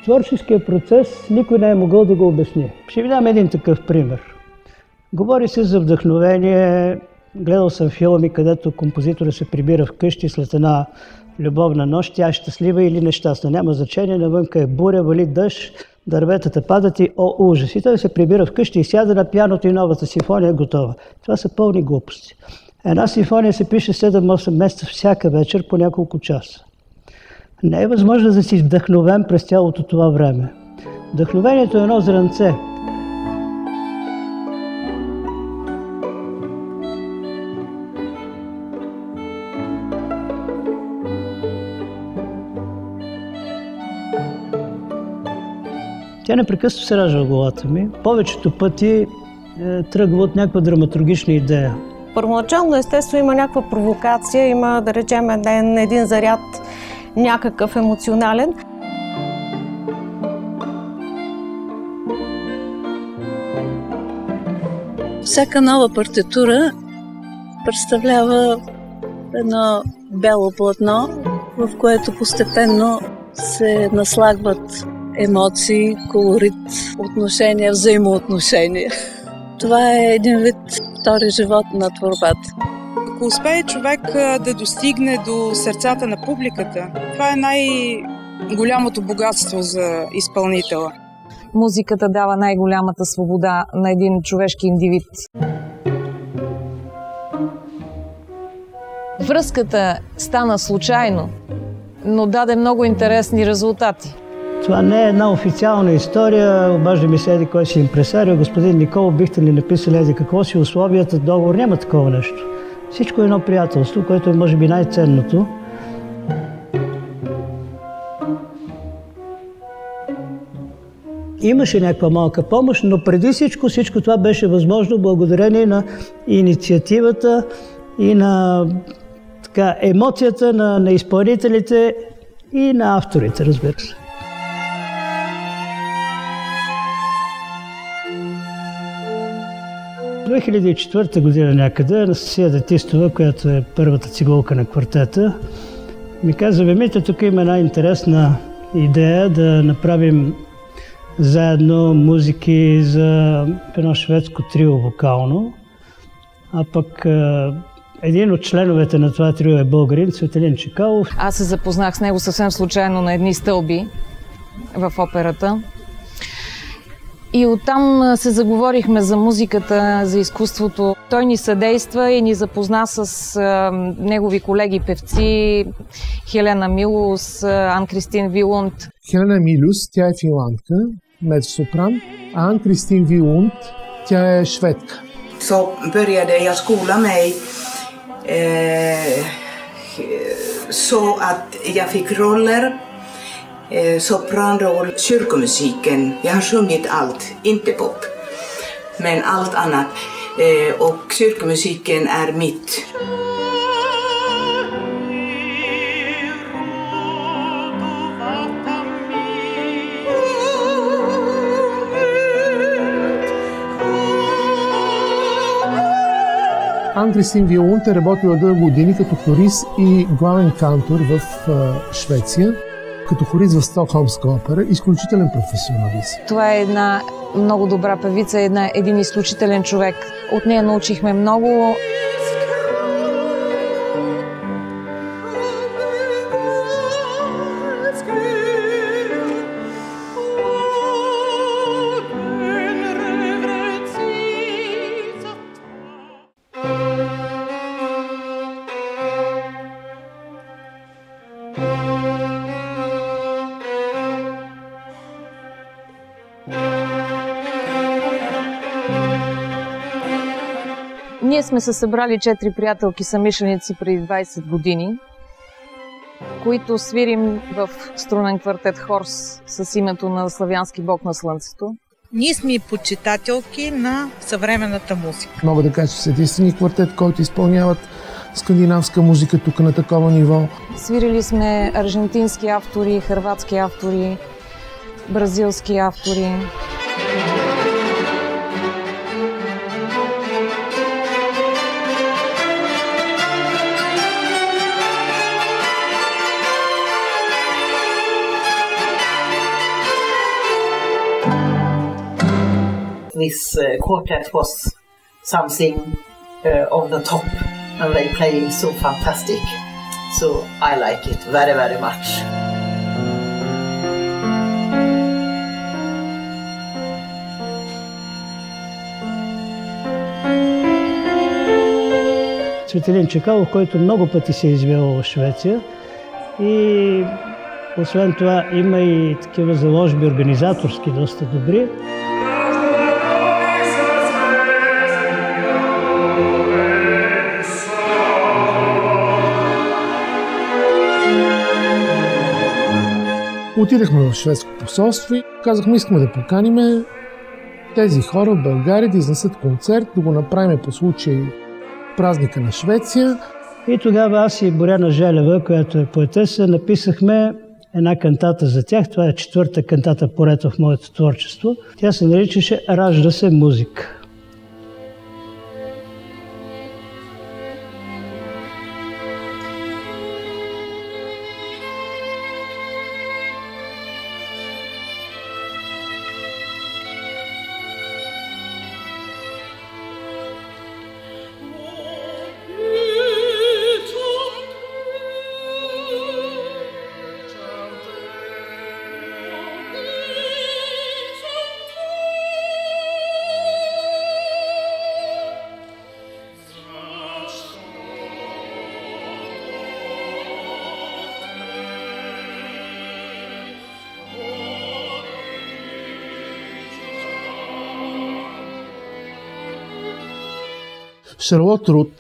творческия процес никой не е могъл да го обясни. Ще ви дам един такъв пример. Говори се за вдъхновение. Гледал съм филми, където композитора се прибира вкъщи след една любовна нощ. Тя е щастлива или нещастна. Няма значение. Навънка е буря, вали дъжд, дърветата падат и ужас. И той се прибира вкъщи и сяда на пианото и новата симфония е готова. Това са пълни глупости. Една симфония се пише 7-8 месеца всяка вечер по няколко часа. Не е възможно да си вдъхновен през цялото това време. Вдъхновението е едно зранце. Тя непрекъснато се ражда в главата ми. Повечето пъти тръгва от някаква драматургична идея. Първоначално, естествено, има някаква провокация, има, да речем, един заряд, някакъв емоционален. Всяка нова партитура представлява едно бяло платно, в което постепенно се наслагват емоции, колорит, отношения, взаимоотношения. Това е един вид втори живот на творбата. Ако успее човек да достигне до сърцата на публиката, това е най-голямото богатство за изпълнителя. Музиката дава най-голямата свобода на един човешки индивид. Връзката стана случайно, но даде много интересни резултати. Това не е една официална история, обажда ми се еди кой си импресарио, господин Николов, бихте ли написали еди какво си условията, договор, няма такова нещо. Всичко е едно приятелство, което е може би най-ценното. Имаше някаква малка помощ, но преди всичко това беше възможно благодарение на инициативата и на емоцията на изпълнителите и на авторите, разбира се. В 2004 година някъде Анастасия Датистова, която е първата цигулка на квартета, ми каза: Мите, тук има една интересна идея да направим заедно музики за едно шведско трио вокално, а пък един от членовете на това трио е българин Цветелин Чекалов. Аз се запознах с него съвсем случайно на едни стълби в операта. И оттам се заговорихме за музиката, за изкуството. Той ни съдейства и ни запозна с негови колеги певци Хелена Милус, Ан-Кристин Вилунд. Хелена Милус, тя е финландка, мецо-сопран, а Ан-Кристин Вилунд, тя е шведка. Så började jag skola mig så att jag fick roller. Sopranroll, kyrkomusiken. Jag har sjungit allt, inte pop, men allt annat. Och kyrkomusiken är mitt. Ан-Кристин Вилунд е работила дълго години като хорист и главен кантор в Швеция, като хорист в Стокхолмска опера, изключителен професионалист. Това е една много добра певица, един изключителен човек. От нея научихме много. Ние сме се събрали 4 приятелки съмишленици преди 20 години, които свирим в струнен квартет Хорс с името на славянски бог на слънцето. Ние сме почитателки на съвременната музика. Мога да кажа, че са единствени квартет, който изпълняват скандинавска музика тук на такова ниво. Свирили сме аржентински автори, хърватски автори, бразилски автори. this quartet was something of the top, and they playing so fantastic. So I like it very, very much. Цветелин Чекалов, който много пъти се е извел в Швеция. И освен това има и такива заложби организаторски доста добри. Отидахме в шведско посолство и казахме, искаме да поканим тези хора в България да изнесат концерт, да го направим по случай празника на Швеция. И тогава аз и Боряна Желева, която е поетеса, написахме една кантата за тях. Това е 4-та кантата поред в моето творчество. Тя се наричаше "Ражда се музика". Шарлот Рут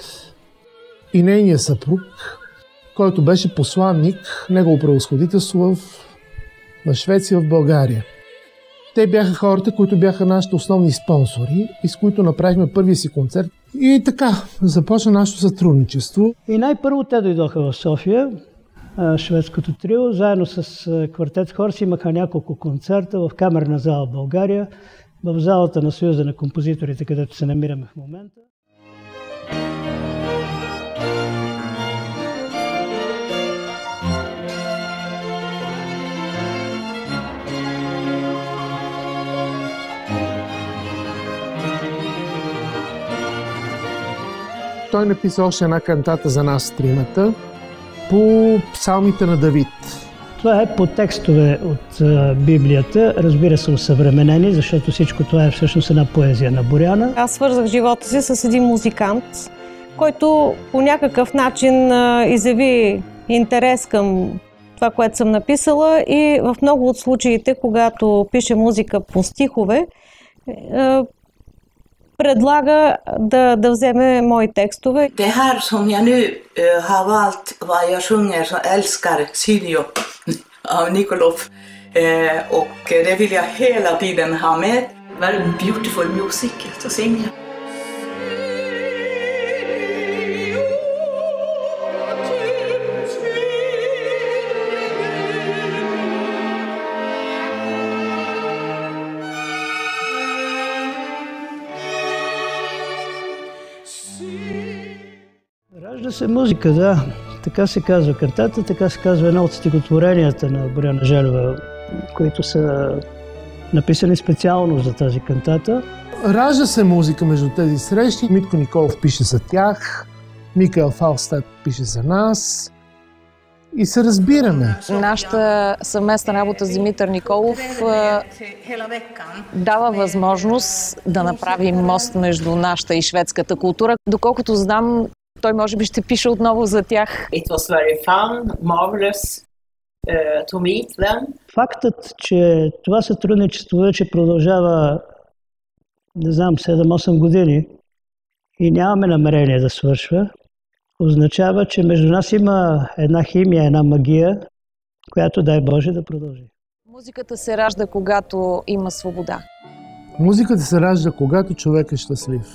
и нейния съпруг, който беше посланник, негово превъзходителство в Швеция, в България. Те бяха хората, които бяха нашите основни спонсори и с които направихме първия си концерт. И така, започна нашето сътрудничество. И най-първо те дойдоха в София, шведското трио, заедно с квартет Хорс имаха няколко концерта в камерна зала в България, в залата на Съюза на композиторите, където се намираме в момента. Той написа още една кантата за нас тримата по псалмите на Давид. Това е по текстове от Библията, разбира се, усъвременени, защото всичко това е всъщност една поезия на Боряна. Аз свързах живота си с един музикант, който по някакъв начин изяви интерес към това, което съм написала, и в много от случаите, когато пише музика по стихове, предлага да вземе мои текстове. Det här som jag nu har valt vad jag sjunger så älskar Siljo av Nikolov. Och det vill jag hela tiden ha med. Very beautiful music to sing. Ражда се музика, да. Така се казва кантата, така се казва едно от стихотворенията на Боряна Желева, които са написани специално за тази кантата. Ражда се музика между тези срещи. Митко Николов пише за тях, Микаел Фалстад пише за нас и се разбираме. Нашата съвместна работа с Димитър Николов дава възможност да направим мост между нашата и шведската култура. Доколкото знам, той може би ще пише отново за тях. It was very fun, marvelous to meet them. Фактът, че това сътрудничество вече продължава, не знам, 7-8 години и нямаме намерение да свършва, означава, че между нас има една химия, една магия, която, дай Боже, да продължи. Музиката се ражда, когато има свобода. Музиката се ражда, когато човек е щастлив.